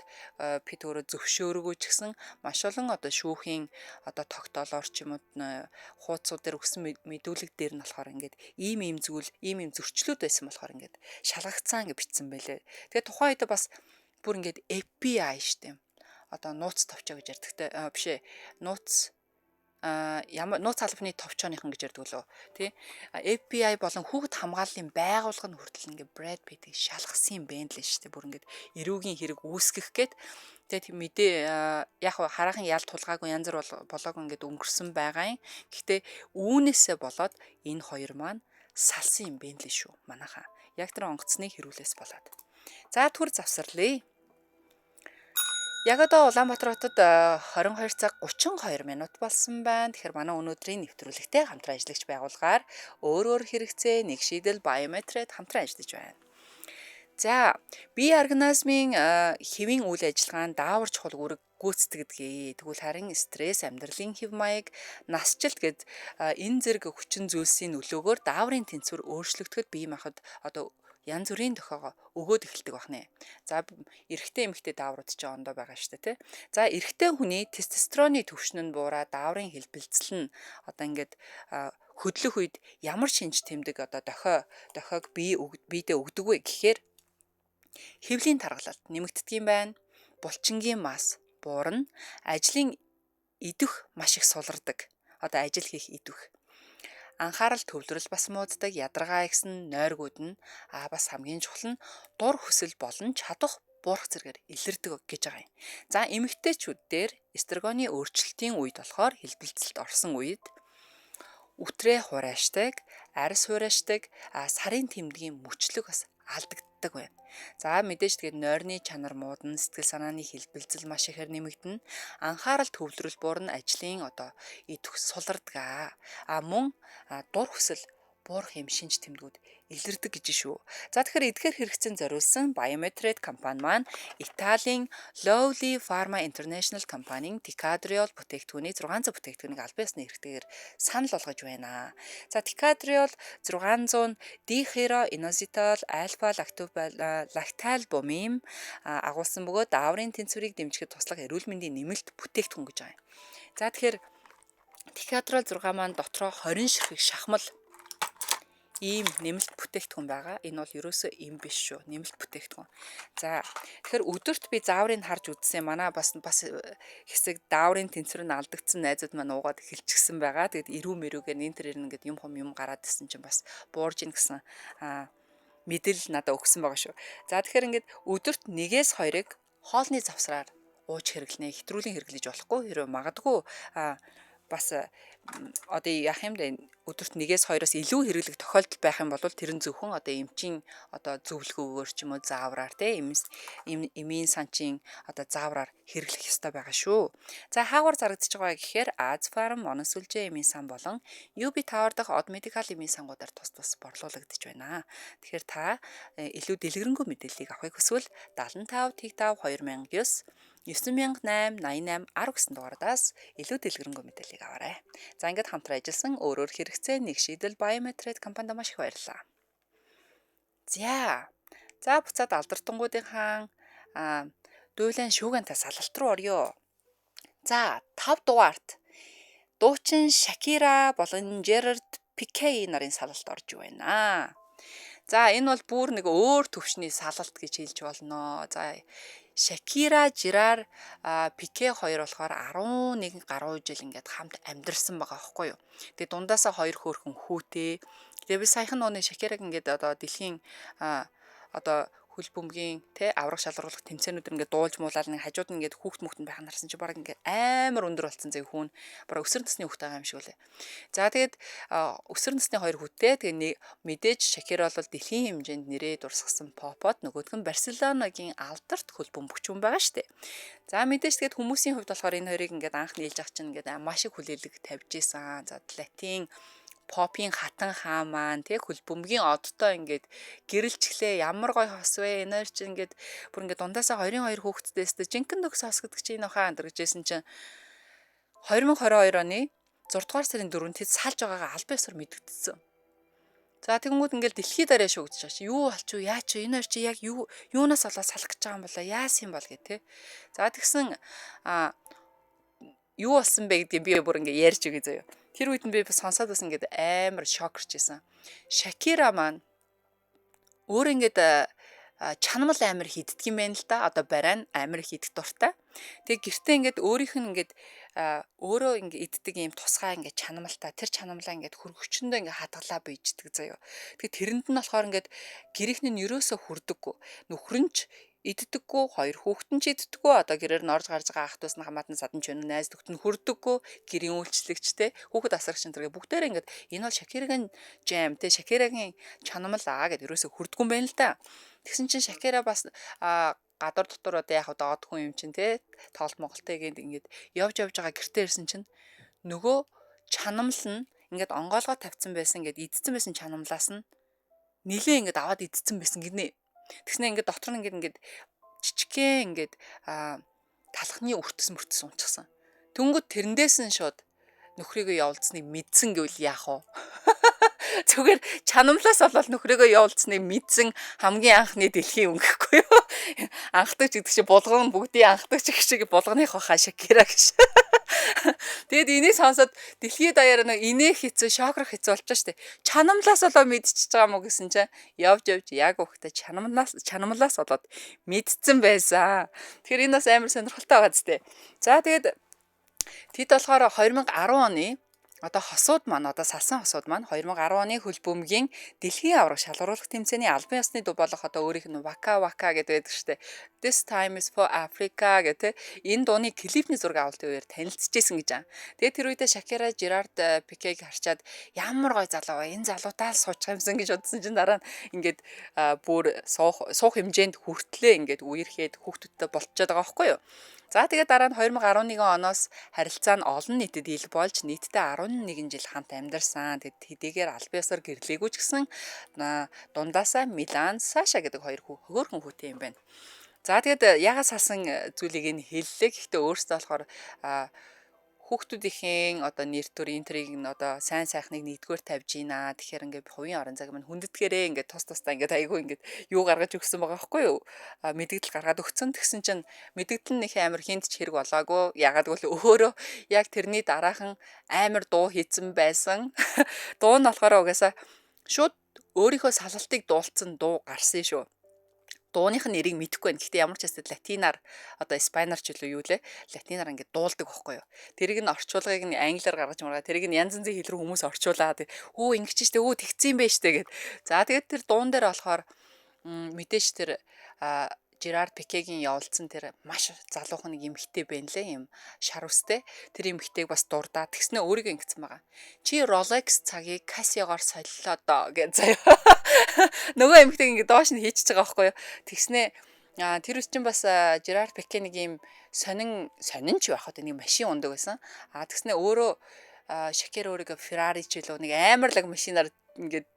Pitt өөрөө зөвшөөрөөгүй ч гэсэн маш олон одоо шүүхийн одоо тогтоолоор ч юм уу хуудсууд дээр өгсөн мэдүүлэг дээр нь болохоор ингээд ийм зүйл ийм зөрчлүүд байсан болохоор ингээд шалгагцсан гэж бичсэн байлээ. Тэгээ тухайн үед бас бүр ингээд FBI штеп одоо нууц товчоо гэж ярьдагтай бишээ нууц ямар нууц албаны товчооныхан гэж ярьдаг лөө тий FBI болон хүүхд хамгааллын байгууллагын хүртэл ингээ Brad Pitt-ийг шалгасан юм байна л шүү дээ. Бүр ингээд эрүүгийн хэрэг үүсгэх гээд тэгээд мэдээ яг хараахан ял тулгаагүй янз бүр болоог ингээд өнгөрсөн байгаа юм. Гэхдээ үүнээсээ болоод энэ хоёр маань салсан юм байна л шүү манайхаа. Яг тэр онгоцны хэрүүлээс болоод. За түр завсарлаа. Яг одоо Улаанбаатар хотод 22 цаг 32 минут болсон байна. Тэгэхээр манай өнөөдрийн нэвтрүүлэгтээ хамтран ажиллагч байгууллагаар өөр хэрэгцээ нэг шийдэл биометрид хамтран ажиллаж байна. За, бие организмын хэвийн үйл ажиллагаанд даавар чухал үүрэг гүйцэтгэдэг. Тэгвэл харин стресс, амьдралын хэв маяг, насжилт гэд энэ зэрэг хүчин зүйлсийн нөлөөгөөр дааврын тэнцвэр өөрчлөгдөхөд бие махбод одоо янз бүрийн тохиогоо өгөөд эхэлдэг байна. За эрэгтэй эмэгтэй дааврууд ч ондоо байгаа шүү дээ, тий. За эрэгтэй хүний тестостероны түвшин нь буураа дааврын хэлбэлцэл нь одоо ингээд хөдлөх үед ямар шинж тэмдэг одоо дохиог биедээ өгдөг вэ гэхээр хэвлийн таргалалт нэмэгддэг юм байна. Булчингийн мас буурна. Ажлын идэх маш их сулардаг. Одоо ажил хийх идэх. Анхаарал төвлөрөл бас мууддаг, ядаргаа ихсэн нойргууд нь бас хамгийн чухал нь дур хүсэл болон чадах буурах зэргээр илэрдэг гэж байгаа юм. За эмэгтэйчүүд дээр эстрогоны өөрчлөлтийн үед болохоор хэлбэлцэлд орсон үед үтрээ хураашдаг, арьс хураашдаг, сарын тэмдгийн мөчлөг бас алдагддаг байна. За мэдээж тэгээд нойрны чанар муудна, сэтгэл санааны хэлбэлцэл маш ихээр нэмэгдэнэ. Анхаарал төвлөрөл буурна, ажлын одоо идэх сулардаг. Мөн дур хүсэл буурах юм шинж тэмдгүүд илэрдэг гэж шүү. За тэгэхээр эдгээр хэрэгцээнд зориулсан Biometrate компани маань Италийн Lowly Pharma International компанийн Ticadriol бүтээгдэхүүний 600 бүтээгдэхүүнийг албан ёсны эрхтэйгээр санал болгож байна. За Ticadriol 600 дихероинозитол альфа лакталбумин агуулсан бөгөөд дааврын тэнцвэрийг дэмжихэд туслах эрүүл мэндийн нэмэлт бүтээгдэхүүн гэж байна. За тэгэхээр Ticadriol 6 маань дотроо 20 ширхэг шахмал ийм нэмэлт бүтээгдэхүүн байгаа. Энэ бол ерөөсөө им биш шүү. Нэмэлт бүтээгдэхүүн. За тэгэхээр өдөрт би зааврыг харж үзсэн. Манай бас хэсэг дааврын тэнцвэр нь алдагдсан найзууд маань уугаад эхэлчихсэн байгаа. Тэгэд ирүү мэрүүгээр энэ төр ингээд юм гараад ирсэн чинь бас буурж ийн гэсэн мэдээлэл надад өгсөн байгаа шүү. За тэгэхээр ингээд өдөрт 1-2 хоолны завсраар ууж хэрэглэнэ. Хэтрүүлийн хэрэглэж болохгүй. Хэрэв магадгүй бас одоо яах юм бэ? Өдөрт 1-2-оос илүү хэрэглэх тохиолдол байх юм бол тэр нь зөвхөн одоо эмчийн одоо зөвлөгөөгөөр ч юм уу заавраар эмийн санчийн одоо заавраар хэрэглэх ёстой байгаа шүү. За хаагур зарагдчих байгаа гэхээр Азфарм, Моносүлжээ эмийн сан болон UB Tower дахь Од Медикал эмийн сангуудаар тус борлуулагдаж байна. Тэгэхээр та илүү дэлгэрэнгүй мэдээллийг авахыг хүсвэл 75 55 2009 9888 10 гэсэн дугаараас илүү дэлгэрэнгүй мэдээллийг аваарай. За ингээд хамтран ажилласан өөр хэрэгцээ нэг шийдэл Biometrate компанид маш их баярлалаа. За буцаад алдартангуудынхаа дуйлан шүүгэнтэй салалт руу орё. За 5 дугаарт дуучин Шакира болон Жерард Пике нарын салалт орж байна. За энэ бол бүр нэг өөр төвшний салалт гэж хэлж болно. За Шакира, Жерар, Пике хоёр болохоор 11 гаруй жил ингээд хамт амьдарсан байгаа байхгүй юу. Тэгээ дундаасаа хоёр хөөрхөн хүүтэй. Тэгээ би саяхан нууны Шакираг ингээд одоо дэлхийн одоо хөл бөмбөгийн аврах шалгаруулах тэмцээнүүд ингээд дуулж муулаад нэг хажууд нь ингээд хүүхд мөхтөнд байхад нарсан чи баг ингээд амар өндөр болсон зэ хүүн баг өсвөр насны хүүхд байгаа юм шиг үлээ. За тэгээд өсвөр насны хоёр хүүтэй тэгээ мэдээж Шакира бол дэлхийн хэмжээнд нэрээ дурсгасан попод нөгөөдгөн Барселонагийн алдарт хөл бөмбөгч хүн байгаа штэ. За мэдээж тэгээд хүмүүсийн хувьд болохоор энэ хоёрыг ингээд анх нийлж авах чинь ингээд маш их хүлээлэг тавьж исэн. За латин попын хатан хаа маань хөл бөмбөгийн одтой ингээд гэрэлчглээ ямар гой хос вэ энер чи ингээд бүр ингээд дундаасаа 22 хүүхэдтэйс жинхэнэ төгс хосгдөг чи энэ хаа андрагжсэн чинь 2022 оны 6 дугаар сарын 4-нд тэд салж байгаагаа албан ёсоор мэдэгдсэн. За тэгэнгүүт ингээд дэлхийд арай шүүгдэж байгаа чи юу болчих вэ яа чи энэ чи яг юунаас олоод салах гэж байгаа юм болоо яасан бол гэ За тэгсэн юу болсон бэ гэдгийг би бүр ингээд ярьж өгье заяа. Тэр үед нь би сонсоод бас ингээд амар шокерч байсан. Шакира маань өөр ингээд чанамал амар хийддэг юм байна л да. Одоо барай нь амар хийдэх дуртай. Тэгээ гэртээ ингээд өөрийнх нь ингээд өөрөө ингээ иддэг ийм тусгай ингээ чанамалтай тэр чанамлаа ингээ хөргөчөндөө ингээ хадгалаа бийждэг заяа. Тэгээ тэрэнд нь болохоор ингээ гэрийнх нь ерөөсө хүрдэггүй. Нөхөр нь ч иддэггүй, хоёр хүүхэд нь ч иддэггүй. Одоо гэрээр нь орж гарч байгаа ах トゥ ус нь хамаатан садан ч өнө найз нөхд нь хүрдэггүй. Гэрийн үйлчлэгчтэй хүүхэд асрагч энэ бүгдээрээ ингээ энэ бол Шакирагийн жам те Шакирагийн чанамал гэд ерөөсө хүрдэггүй юм байна л да. Тэгсэн чинь Шакира бас гадар дотор одоо яг доод хүн юм чинь те тоглолт Монголтой ингээд явж байгаа гэртээ ирсэн чинь нөгөө чанамл нь ингээд онгоолгоо тавьсан байсан ингээд идсэн байсан чанамлаас нь нилээ ингээд аваад идсэн байсан гинэ. Тэгснэ ингээд дотор нь ингээд жижигхэн ингээд талхны өртөс унчихсан. Тэнгүүд тэрэндээс нь шууд нөхрийгөө явуулсныг мэдсэн гэвэл яах вэ? Зүгээр чанамлаас болол нөхрийгөө явуулсныг мэдсэн хамгийн анхны дэлхийн өнгөхгүй юу? Анхдагч гэдэг чинь булган бүгдийн анхдагч гэх шиг булганых хаа Шакира гэж. Тэгэд энийг сонсоод дэлхийд даяар нэг инээ хэцүү шокрох хэцүү болчихсон шүү дээ. Чанамлаас болоо мэдчихэж байгаа мó гэсэн чинь явж яг өгтө чанамлаас болоод мэдсэн байсан. Тэгэхээр энэ бас амар сонирхолтой байгаа зү. За тэгэд тэд болохоор 2010 оны одоо хосууд маань одоо салсан хосууд маань 2010 оны хөл бөмбөгийн дэлхийн авраг шалгаруулах тэмцээний албан ёсны дув болох одоо өөрийнх нь Waka Waka гэдэг байдаг штэ. This time is for Africa гэдэг энэ дууны клипний зураг авалтын үеэр танилцчихсэн гэж байна. Тэгээд тэр үедээ Шакира Жерард Пикег харчаад ямар гой залуу вэ? Энэ залуутаа л суучих юмсан гэж бодсон чинь дараа нь ингээд бүр суух хэмжээнд хүртлээ ингээд үерхэд хүүхдүүдтэй болчиход байгаа байхгүй юу? За тэгээд дараа нь 2011 оноос харилцаа нь олон нийтэд ил болж нийтдээ 11 жил хамт амьдарсан. Тэгэд хэдийгээр албан ёсоор гэрлээгүй ч гэсэн дундаасаа Милан, Саша гэдэг хоёр хөөрхөн хүүтэй юм байна. За тэгэд ягаад салсан зүйлийг нь хэллээ. Гэхдээ өөртөө болохоор хүүхдүүдийн одоо нэр төр интриг нь одоо сайн сайхныг нэгдүгээр тавьж гинэ. Тэгэхээр ингээд хувийн орон зайг маань хүндэтгэрээ ингээд тусдаа ингээд айгүй ингээд юу гаргаж өгсөн байгаа байхгүй юу? Мэдээлэл гаргаад өгсөн. Тэгсэн чинь мэдээлэл нь их амар хинт ч хэрэг болоогүй. Ягаад гэвэл өөрөө яг тэрний дараахан амар дуу хийсэн байсан. Дуу нь болохоор угаасаа шууд өөрийнхөө салалтыг дуулсан дуу гарсан шүү. Дууных нь нэрийг мэдэхгүй байна. Гэхдээ ямар ч хэсэд латинаар одоо испанаар ч илүү юу лээ. Латинаар ингээд дуулдаг байхгүй юу. Тэрийг нь орчуулгыг нь англиар гаргаж маргаа. Тэрийг нь янз янзын хэл рүү хүмүүс орчуулаад өө ингэж штэ өө тэгцэн бэ штэ гэд. За тэгээд тэр дуун дээр болохоор мэдээж тэр Жерард Пикегийн явуулсан тэр маш залуухан нэг эмэгтэй байна лээ юм шар үстэй. Тэр эмэгтэйг бас дурдаа. Тэгснэ өөрийгөө ингэсэн байгаа. Чи Rolex цагийг Casio-гоор солилоо доо гэж заяа. Нөгөө эмэгтэйг ингэ доош нь хийчихэж байгаа байхгүй юу. Тэгснэ тэр үс чинь бас Жерард Пике нэг юм сонин ч байх одоо нэг машин ундаг байсан. Тэгснэ өөрөө Шакира өөрийгөө Ferrari ч илүү нэг амарлаг машинаар ингээд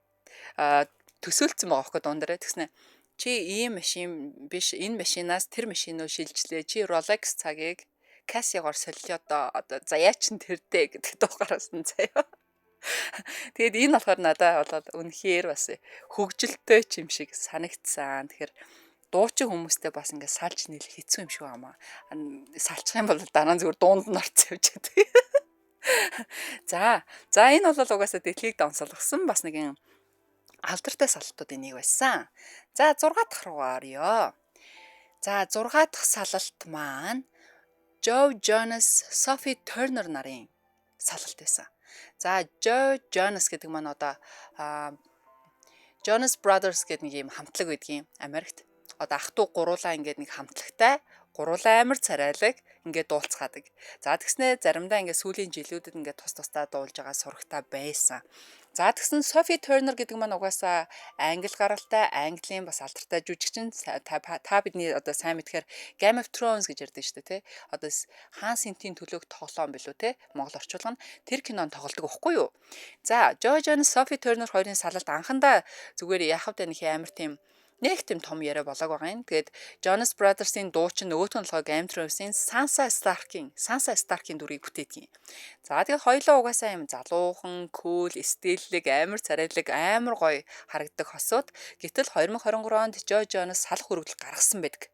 төсөөлцсөн байгаа байхгүй дундаараа. Тэгснэ чи ийм машин биш энэ машинаас тэр машин руу шилжлээ. Чи Rolex цагийг Casio-гоор солио одоо заяа чин тэрдээ гэдэг дуу гаргасан заяа. Тэгэд энэ болохоор надад болоод үнэхээр бас хөгжилтэй ч юм шиг санагдсан. Тэгэхээр дуучин хүмүүстэй бас ингээд салж нийлэх хэцүү юм шиг байна. Салчих юм бол дараа нь зүгээр дуунд нь орцсон явж байдаг. За энэ бол угаасаа дэлхийг донсолгосон бас нэгэн алдартай салалтуудын нэг байсан. За 6 дахь руугаа орё. За 6 дахь салалт маань Joe Jonas, Sophie Turner нарын салалт байсан. За Joe Jonas гэдэг маань одоо Jonas Brothers гэдэг нэг юм хамтлаг байдгийн Америкт. Одоо ах トゥ гуруулаа ингээд нэг хамтлагтай гуруулаа амар царайлаг ингээд дуулцгаадаг. За тэгснэ заримдаа ингээд сүүлийн жилүүдэд ингээд тусдаа дуулж байгаа сурагтай байсан. За тэгсэн Sophie Turner гэдэг маань угаасаа англи гаралтай, Английн бас алдартай жүжигчин. Та бидний одоо сайн мэдхээр Game of Thrones гэж ярьдаг шүү дээ, тэ. Одоо хаан сэнтийн төлөөг тоглоом билүү, тэ. Монгол орчуулга нь тэр кинонд тоглодог байхгүй юу? За, Joe Jonas, Sophie Turner хоёрын салалт анхандаа зүгээр яхав дэх амар тийм нэг тийм том яриа болоог байгаа юм. Тэгээд Jonas Brothers-ийн дуучин нөгөөх нь болохоор Game of Thrones-ийн Sansa Stark-ийн дүрийг бүтээдэг юм. За тэгээд хоёулаа угаасаа юм залуухан, cool, стилэг, амар царайлаг, амар гоё харагддаг хосууд. Гэтэл 2023 онд Joe Jonas салах хүрэгдэл гаргасан байдаг.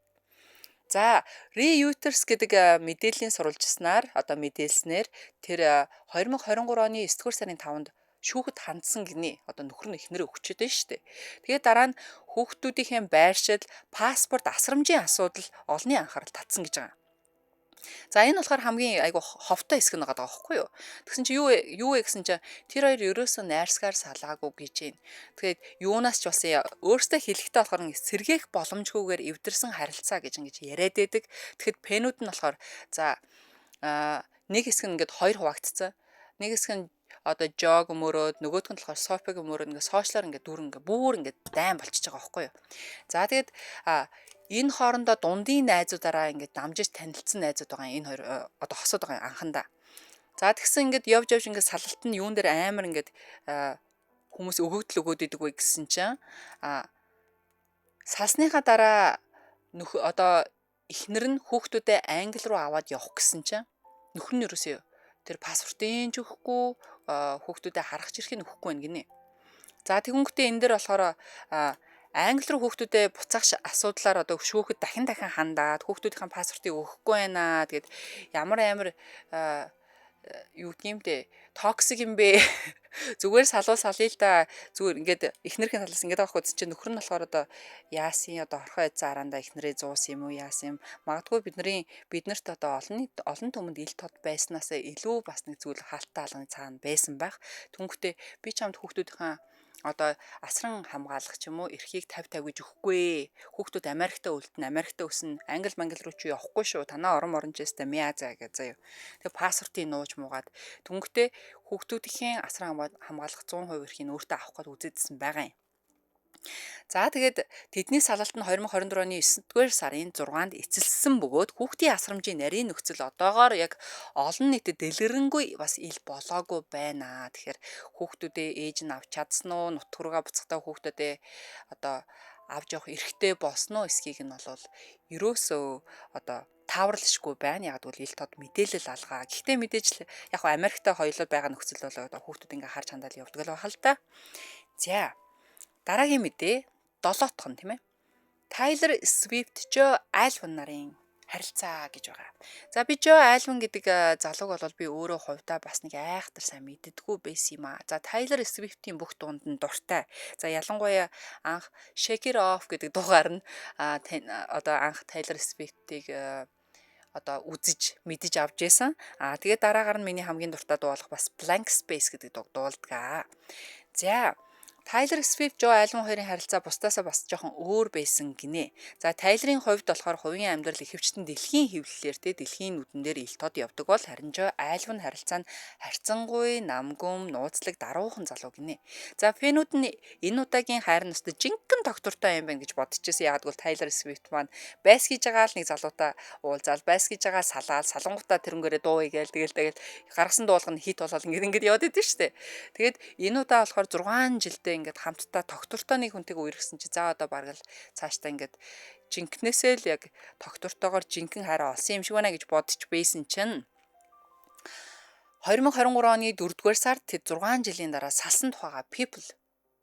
За, Reuters гэдэг мэдээллийн сурвалжсанаар одоо мэдээлснээр тэр 2023 оны 9-р сарын 5-нд шүүхэд хандсан гинэ. Одоо нөхөр нь эхнэрээ өгчөөд байна шүү дээ. Тэгээд дараа нь хүүхдүүдийн байршил, паспорт, асрамжийн асуудал олонний анхаарал татсан гэж байгаа. За энэ болохоор хамгийн айгу ховтой хэсэг нь байгаа байхгүй юу. Тэгсэн чи юу вэ гэсэн чи тэр хоёр ерөөсөө найрсгаар салаагүй гэж байна. Тэгээд юунаас ч болсон өөртөө хэлэхдээ болохоор сэргээх боломжгүйгээр эвдэрсэн харилцаа гэж ингэж яриад байдаг. Тэгэхэд пенүүд нь болохоор за нэг хэсэг нь ингээд хоёр хуваагдцсан. Нэг хэсэг нь одоо жог өмөрөөд нөгөөх нь болохоор сопиг өмөрөөд ингээд сошиалар ингээд бүр ингээд дайм болчихж байгаа байхгүй юу. За тэгээд энэ хоорондоо дундын найзуудаараа ингээд дамжиж танилцсан найзууд байгаа энэ хоёр одоо хосоод байгаа анхандаа. За тэгсэн ингээд явж ингээд салалт нь юун дээр амар ингээд хүмүүс өгөгдөл өгөөд идэг вэ гэсэн чинь салсныхаа дараа одоо эхнэр нь хүүхдүүдээ англи руу аваад явах гэсэн чинь нөхөр нь юусоо тэр паспортын ч өгөхгүй хүүхдүүдээ харах чирхийг өгөхгүй байна гинэ. За тэгэнгүүтээ энэ дээр болохоор англи руу хүүхдүүдээ буцаах асуудлаар одоо шүүхэд дахин хандаад хүүхдүүдийн паспортыг өгөхгүй байна. Тэгээд ямар юу гэмтэй токсик юм бэ? Зүгээр салуу салъя л да. Зүгээр ингээд эхнэрийн талаас ингээд авах үзсэн чинь нөхөр нь болохоор одоо яасын одоо орхоо эзэн араандаа эхнэрээ зуусан юм уу яасан юм. Магадгүй биднэрт одоо олон түмэнд ил тод байснаас илүү бас нэг зүйл хаалттай алганы цаана байсан байх. Түнхтээ би чамд хүүхдүүдийн одоо асран хамгаалах ч юм уу эрхийг 50 гэж өгөхгүй. Хүүхдүүд Америкт үлдэн, Америкт өснө, англи руу ч явахгүй шүү. Танаа орон чэстэ мяза гэж заяа. Тэгээ паспортын нууж муугаад түнхтээ хүүхдүүдийн асран хамгаалах 100% эрхийг өөртөө авах гээд үзээдсэн байгаа юм. За тэгээд тэдний салалт нь 2024 оны 9-р сарын 6-нд эцэлсэн бөгөөд хүүхдийн асрамжийн нарийн нөхцөл одоогоор яг олон нийтэд дэлгэрэнгүй бас ил болоогүй байна. Тэгэхээр хүүхдүүдээ ээж нь авч чадсан уу, нутгараа буцахтаа хүүхдүүдээ одоо авч явах эрхтэй болсон уу эсхийг нь бол ерөөсөө одоо тааварлшгүй байна. Яг бол ил тод мэдээлэл алгаа. Гэхдээ мэдээж л яг Америктэй хоёулаа байгаа нөхцөл бол одоо хүүхдүүд ингээ харж хандаал явдаг л байна л да. За дараагийн мэдээ 7-т хон тийм ээ. Taylor Swift Joe Alwyn нарын харилцаа гэж байгаа. За би Joe Alwyn гэдэг залууг бол би өөрөө хувьдаа бас нэг айхтар сайн мэддэггүй байсан юм аа. За Taylor Swift-ийн бүх дуунд нь дуртай. За ялангуяа анх Shake It Off гэдэг дуугаар нь одоо анх Taylor Swift-ийг одоо үзэж мэдэж авч байсан. Тэгээд дараагаар нь миний хамгийн дуртай дуу болох бас Blank Space гэдэг дуу дуулдаг. За Taylor Swift, Joe Alwyn хоёрын харилцаа бусдаасаа бас жоохон өөр байсан гинэ. За Taylor-ийн хувьд болохоор хувийн амьдрал ихэвчлэн дэлхийн хэвлэлээр дэлхийн нүдэн дээр ил тод явдаг бол харин Joe Alwyn харилцаа нь харьцангуй намгүм, нууцлаг, даруухан залуу гинэ. За фэнүүд нь энэ удаагийн хайр настай жинхэнэ доктортой юм байна гэж бодчихсон. Яг бол Taylor Swift маань байс хийж байгаа л нэг залуутай уулзаал, байс хийж байгаа салаал, салангуудаа тэрнгээрээ дуу игээл тэгэл гаргасан дуулга нь хит болол ингээд яваад идэв штэ. Тэгээд энэ удаа болохоор 6 жилдээ ингээд хамтдаа доктортой нэг хүнтэйг үерхсэн чи за одоо бараг л цаашдаа ингээд жинкнээсээ л яг доктортойгоор жинхэнэ хараа олсон юм шиг байна гэж бодож байсан чинь 2023 оны 4-р сард тэд 6 жилийн дараа салсан тухайга People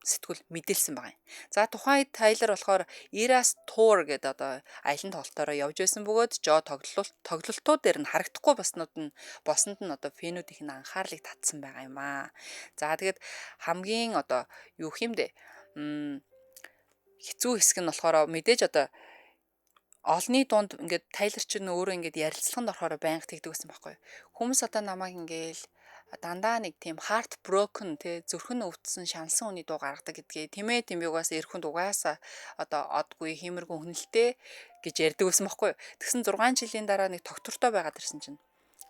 сэтгүүл мэдээлсэн байгаа юм. За тухайн Taylor болохоор Eras Tour гэдэг одоо аялын тоглолтоороо явж байсан бөгөөд Joe тоглолтууд дээр нь харагдахгүй босонд нь одоо фэнүүдийнх нь анхаарлыг татсан байгаа юм аа. За тэгээд хамгийн одоо юу хэмдэ хэцүү хэсэг нь болохоор мэдээж одоо олны дунд ингээд Taylor ч өөрөө ингээд ярилцлаганд орохоор байнга тэгдэг байсан байхгүй. Хүмүүс одоо намайг ингээл дандаа нэг тийм heart broken зүрхэн өвдсөн шансан хүний дуу гаргадаг гэдгээ тийм юугаас эрхэнд угаасаа одоо одгүй хиймэргүй хүнэлтэй гэж ярьдаг байсан байхгүй. Тэгсэн 6 жилийн дараа нэг доктортой байгаад ирсэн чинь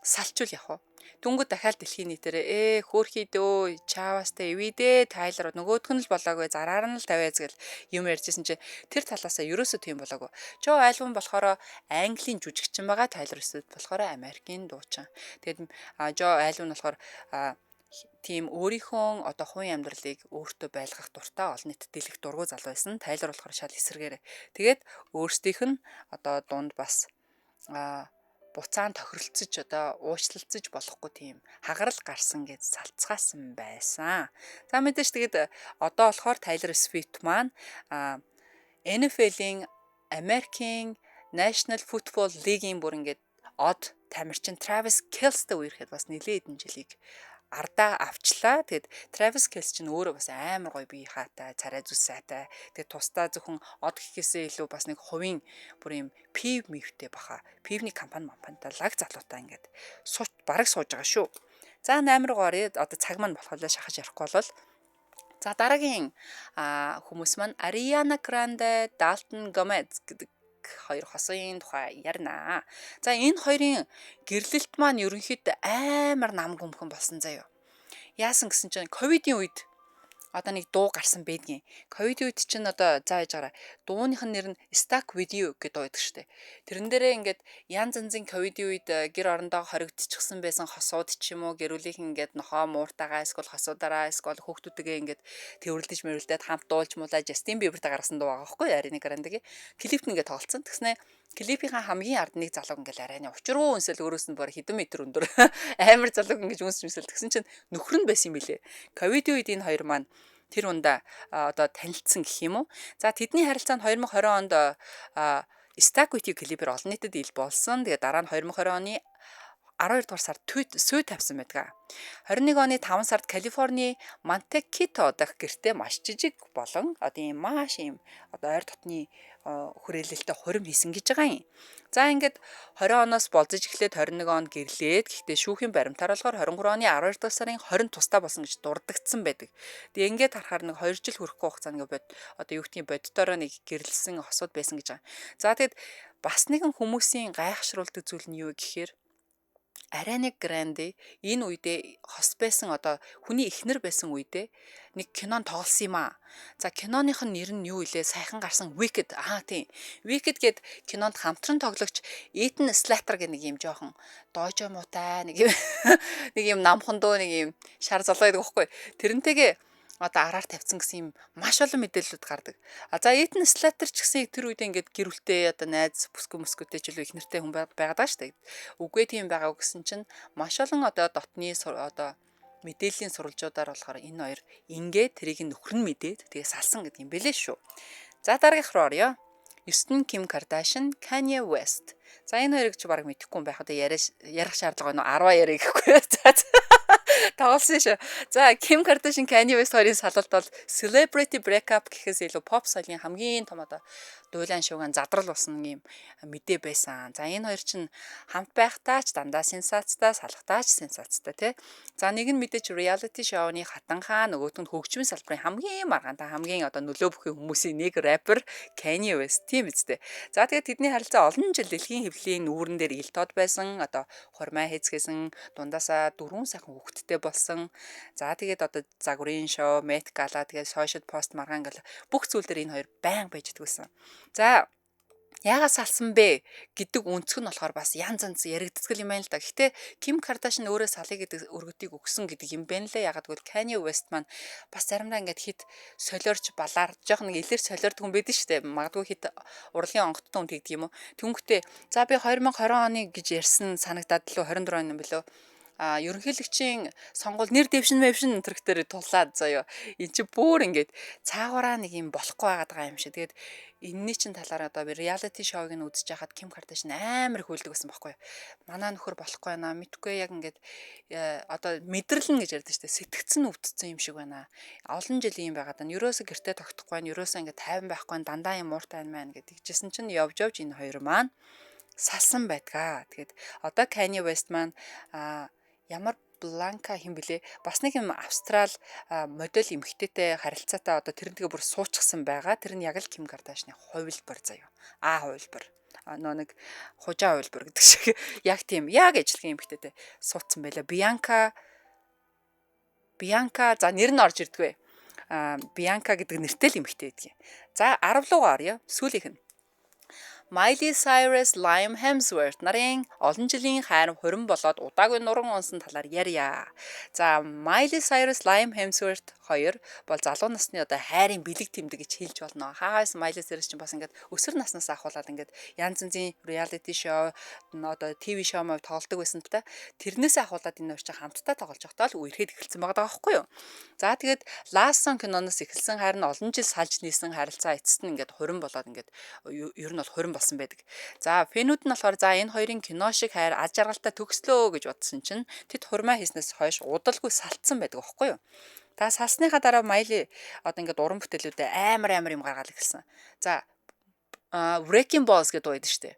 салчул явах уу. Дүнгүүд дахиад дэлхийн нийтээр хөөрхий дөө чаавастай ивэдэ Taylor нөгөөдх нь л болоогүй зараар нь л тавиац гэл юм ярьжсэн чи тэр талаасаа ерөөсөө тийм болоогүй. Joe Alwyn болохоор Английн жүжигчин байгаа, Taylor Swift болохоор Америкийн дуучин. Тэгээд Joe Alwyn болохоор тийм өөрийнхөө одоо хувийн амьдралыг өөртөө байлгах дуртай олон нийтэд дэлгэх дургуй залуу байсан. Taylor болохоор шал эсэргээрээ. Тэгээд өөрсдийнх нь одоо дунд бас буцаан тохиролцож одоо уучлалцаж болохгүй тийм хагарал гарсан гэж салцгаасан байсан. За мэдээж тэгээд одоо болохоор Taylor Swift маань NFL-ийн American National Football League-ийн бүр ингээд од тамирчин Travis Kelce-тэй үерхэд бас нэлээд хэдэн жилийг ардаа авчлаа. Тэгэд Travis Kelce чинь өөрөө бас амар гоё бие хаатай, царай зүс сайтай. Тэгэд тусдаа зөвхөн од гэхээсээ илүү бас нэг хувийн бүр юм пив мивтэй баха. Пивний компанитай лаг залуутай ингээд бараг сууж байгаа шүү. За 8 руу орё. Одоо цаг маань болохоо шахаж ярихгүй болол. За дараагийн хүмүүс маань Ariana Grande, Dalton Gomez гэдэг хоёр хосын тухай ярина. За энэ хоёрын гэрлэлт маань ерөнхийдөө амар нам гүмхэн болсон заяо. Яасан гэсэн чинь ковидын үед одоо нэг дуу гарсан байдгийн. Ковидын үед чинь одоо зааж гараа. Дууных нь нэр нь Stuck With You гэдэг дуу байдаг штэ. Тэрэн дээрээ ингээд янз янзын ковидын үед гэр орондоо хоригдчихсан байсан хосууд ч юм уу гэрүүлийнх ингээд нохоо мууртагаа эсвэл хосуудаараа эсвэл хүүхдүүдтэйгээ ингээд тэрвэрлдэж мөрөлдөд хамт дуулж муулаа Justin Bieber-тай гаргасан дуу байгаа байхгүй Ariana Grande-гийн. Клипт нэгээд тоглолцсон. Тэгснэ клипийн хамгийн ард нэг залуу ингээл арайны учруу өнсөл өөрөөс нь бор хэдэн метр өндөр амар залуу ингэж үнсмэсэл тэгсэн чинь нөхөр нь байсан юм билэ. Ковидын үед энэ хоёр маань тэр ундаа одоо танилцсан гэх юм уу. За тэдний харилцаа нь 2020 онд Stuck With You клипээр олон нийтэд ил болсон. Тэгээ дараа нь 2020 оны 12 дугаар сард сүй тавьсан байдаг. 21 оны 5 сард Калифорни Монтекито дах гэртээ маш жижиг болон одоо ийм маш ийм одоо ойр дотны хүрээлэлтэй хурим хийсэн гэж байгаа юм. За ингээд 20 оноос болзож эхлээд 21 онд гэрлээд гэхдээ шүүхийн баримтаар болохоор 23 оны 12 дугаар сарын 20 тусдаа болсон гэж дурддагдсан байдаг. Тэгээ ингээд харахаар нэг 2 жил хүрэхгүй хугацаанд одоо юу гэдгийг боддороо нэг гэрлсэн хосууд байсан гэж байгаа. За тэгэд бас нэгэн хүмүүсийн гайхшруулдаг зүйл нь юу гэхээр Ariana Grande энэ үедээ хос байсан одоо хүний эхнэр байсан үедээ нэг кинонд тоглосон юм аа. За киноных нь нэр нь юу илээ сайхан гарсан Wicked. Тийм. Wicked гээд кинонд хамтран тоглогч Ethan Slater гэх нэг юм жоохон доожо муутай нэг юм намхан дөө нэг юм шар золоо гэдэг байхгүй. Тэрнтэйгээ одоо араар тавьсан гэсэн юм маш олон мэдээллүүд гардаг. За Ethan Slater ч гэсэн тэр үед ингээд гэрүүлтэй одоо найз бүсгүйтэй ч илүү их нэртэй хүн байгаад байгаа шүү дээ. Үгүй тийм байгаа гэсэн чинь маш олон одоо дотны одоо мэдээллийн сурвалжуудаар болохоор энэ хоёр ингээд тэрийг нөхөр нь мэдээд тэгээ салсан гэдэг юм бэлээ шүү. За дараагийнх руу орё. 9 Kim Kardashian, Kanye West. За энэ хоёрыг ч бараг мэдэхгүй юм байх одоо ярих шаардлага байна уу? 10 ярих гэхгүй. Тоглосон шүү. За Kim Kardashian, Kanye West хоёрын салалт бол celebrity breakup гэхээс илүү pop соёлын хамгийн том одоо дуйлан шууган задрал болсон юм мэдээ байсан. За энэ хоёр чинь хамт байхдаа ч дандаа сенсацтай, салахтаа ч сенсацтай тий. За нэг нь мэдээч reality show-ны хатанхаа нөгөөт нь хөгжмийн салбарын хамгийн маргаантай хамгийн одоо нөлөө бүхий хүмүүсийн нэг rapper Kanye West тийм үстэй. За тэгээд тэдний харилцаа олон жил дэлхийн хэвлэлийн нүүрэн дээр ил тод байсан. Одоо хурмаа хийцгээсэн дундаасаа 4 сайхан хүүхэдтэй болсон. За тэгээд одоо загварын шоу, Met Gala тэгээд social post маргаан гэл бүх зүйл дээр энэ хоёр байнга байж дгүйсэн. За яагаас салсан бэ гэдэг үнцг нь болохоор бас янз янз яригдцгэл юм байна л да. Гэхдээ Kim Kardashian өөрөө салъя гэдэг өргөдийг өгсөн гэдэг юм байна лээ. Ягаад гэвэл Kanye West маань бас заримдаа ингээд хит солиорч балаар жоохон нэг илэр солиордог юм байдэн штэ. Магадгүй хит урлагийн онготтой хүн тэгдэг юм уу. Тэнгүүтээ за би 2020 оны гэж ярьсан санагдаад лөө 24 оны юм билүү. Ерөнхийлөгчийн сонгуул нэр дэвшин энтерхтэр тулаад заяа. Энд чи бүр ингээд цаагаараа нэг юм болохгүй байгаа юм шиг. Тэгээд энэний чин талаар одоо би reality show-ыг нь үзэж байхад Kim Kardashian амар хөөлдөг байсан байхгүй. Манай нөхөр болохгүй байна. Мэдхгүй яг ингээд одоо мэдрэлнэ гэж ярьдаг шүү дээ. Сэтгцэн өвдсөн юм шиг байна. Олон жил юм байгаад байна. Ерөөсө гэртээ тогтохгүй байна. Ерөөсө ингээд тайван байхгүй байна. Дандаа юм ууртай байна гэдэг чижсэн чинь явж энэ хоёр маань салсан байдгаа. Тэгээд одоо Kanye West маань ямар Blanca хэм блэ бас нэг юм австрал модель эмэгтэйтэй харилцаатай одоо тэрнтэйгээ бүр суучихсан байгаа. Тэр нь яг л Kim Kardashian-ы хувилбар заяа. Хувилбар. Нөө нэг хужаа хувилбар гэдэг шиг яг тийм яг ижлэг эмэгтэйтэй суудсан байлаа. Bianca за нэр нь орж ирдгвэ. Bianca гэдэг нэртэй л эмэгтэй байдгийг. За 10 руугаа орё. Сүүлийнх нь Miley Cyrus, Liam Hemsworth нарын олон жилийн хайр хурим болоод удаагүй нуран унсан талаар ярья. За Miley Cyrus, Liam Hemsworth хоёр бол залуу насны одоо хайрын бэлэг тэмдэг гэж хэлж болно. Хаагаас Miley Cyrus чинь бас ингээд өсвөр наснаас ахуулаад ингээд янз янзын reality show одоо TV show маяг тоглодог байсан та. Тэрнээс ахуулаад энэ хоёр чинь хамтдаа тоглож байхдаа л үерхэд эхэлсэн байгаа байхгүй юу. За тэгээд Last Song киноноос эхэлсэн хайр нь олон жил салж нийсэн харилцаа эцэст нь ингээд хурим болоод ингээд ер нь бол хурим болсон байдаг. За фэнүүд нь болохоор за энэ хоёрын кино шиг хайр аз жаргалтай төгслөө гэж бодсон чинь тэд хурмаа хийснээс хойш удалгүй салтсан байдаг аахгүй юу? Та салсныхаа дараа Майли одоо ингээд уран бүтээлүүдэд амар юм гаргаад ирсэн. За Wrecking Balls гэдэг дуу байдаг шүү дээ.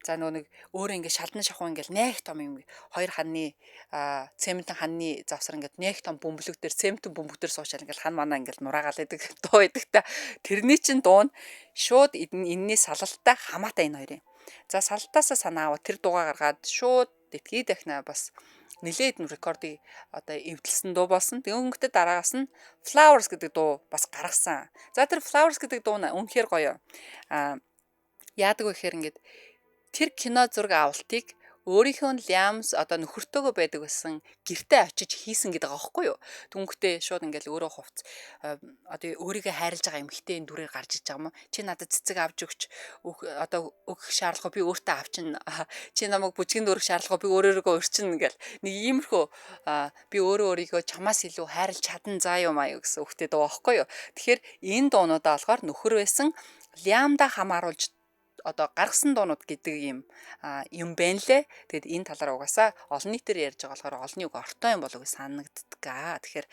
За нөгөө нэг өөрөө ингээд шалдан шахуу ингээд нэг том юм хоёр ханы цементэн ханы завсар ингээд нэг том бөмбөлөг дээр цементэн бөмбөг дээр суучаал ингээд хан манаа ингээд нураагаал байдаг дуу байдаг та. Тэрний чин дуу нь шууд энэний салалттай хамаатай энэ хоёрын. За салтаасаа санаа аваа тэр дуугаа гаргаад шууд этгэе дахна бас нилээд рекордыг одоо эвдэлсэн дуу болсон. Тэгэнгүүтээ дараагаас нь Flowers гэдэг дуу бас гаргасан. За тэр Flowers гэдэг дуу нь үнэхээр гоё. Яадаг вэ гэхээр ингээд тэр кино зураг авалтыг өөрийнхөө Лямс одоо нөхөртөөгөө байдаг байсан гэртээ очиж хийсэн гэдэг аахгүй юу. Түнхтэй шууд ингээл өөрөө хувц одоо өөрийгөө хайрлаж байгаа эмэгтэй дүрээр гарч иж байгаа юм. Чи надад цэцэг авч өгч одоо өгөх шаардлагагүй би өөртөө авчин. Чи намайг бүжгэнд өргөх шаардлагагүй би өөрөөрөө өрчин ингээл нэг иймэрхүү би өөрийгөө чамаас илүү хайрлаж чадан заа юу маа гэсэн үгтэй дуу аахгүй юу. Тэгэхээр энэ дуунуудаа болохоор нөхөр байсан Лямда хамааруулж одоо гаргасан дуунууд гэдэг юм байна лээ. Тэгэд энэ талаар угаасаа олон нийтээр ярьж байгаа болохоор олонний үг ортой юм болов уу санагддаг. Тэгэхээр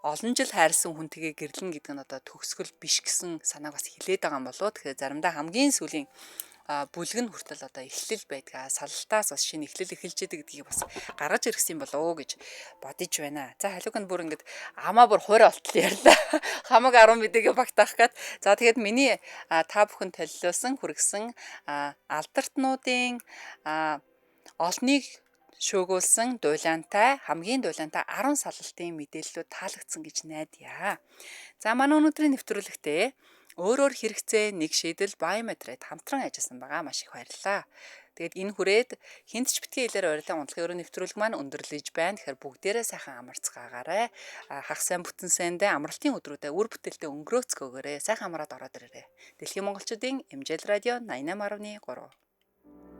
олон жил хайрсан хүн тэгээ гэрлэн гэдэг нь одоо төгсгөл биш гэсэн санааг бас хилээд байгаа юм болов уу. Тэгэхээр заримдаа хамгийн сүүлийн бүлэг нь хүртэл одоо эхлэл байдаг. Салалтаас бас шинэ эхлэл эхэлж идэг гэдгийг бас гаргаж ирсэн юм болов уу гэж бодож байна. За халууг нь бүр ингээд амаа бүр хуурай болтол ярьлаа. Хамаг 10 мэдэгээ багтаах гээд. За тэгээд миний та бүхэн төлөвлөсөн хүргэсэн алдартнуудын олныг шөөгүүлсэн дуйлаантай хамгийн дуйлаантай 10 салалтын мэдээллүүд таалагдсан гэж найдая. За манай өнөөдрийн нэвтрүүлэгтээ өөрөөр хэрэгцээ нэг шийдэл Biometric хамтран ажилласан байгаа. Маш их баярлалаа. Тэгээд энэ хүрээд хинт ч битгий хэлээр ойрлын унтлагын өрөө нэвтрүүлэг маань өндөрлөж байна. Тэгэхээр бүгдээрээ сайхан амарцгаагаарай. Хагас сайн бүтэн сайндээ амралтын өдрүүдэд үр бүтээлтэй өнгөрөөцгөөгөөрэй. Сайхан амраад ороод ирээрэй. Дэлхийн монголчуудын Эмжэл радио 88.3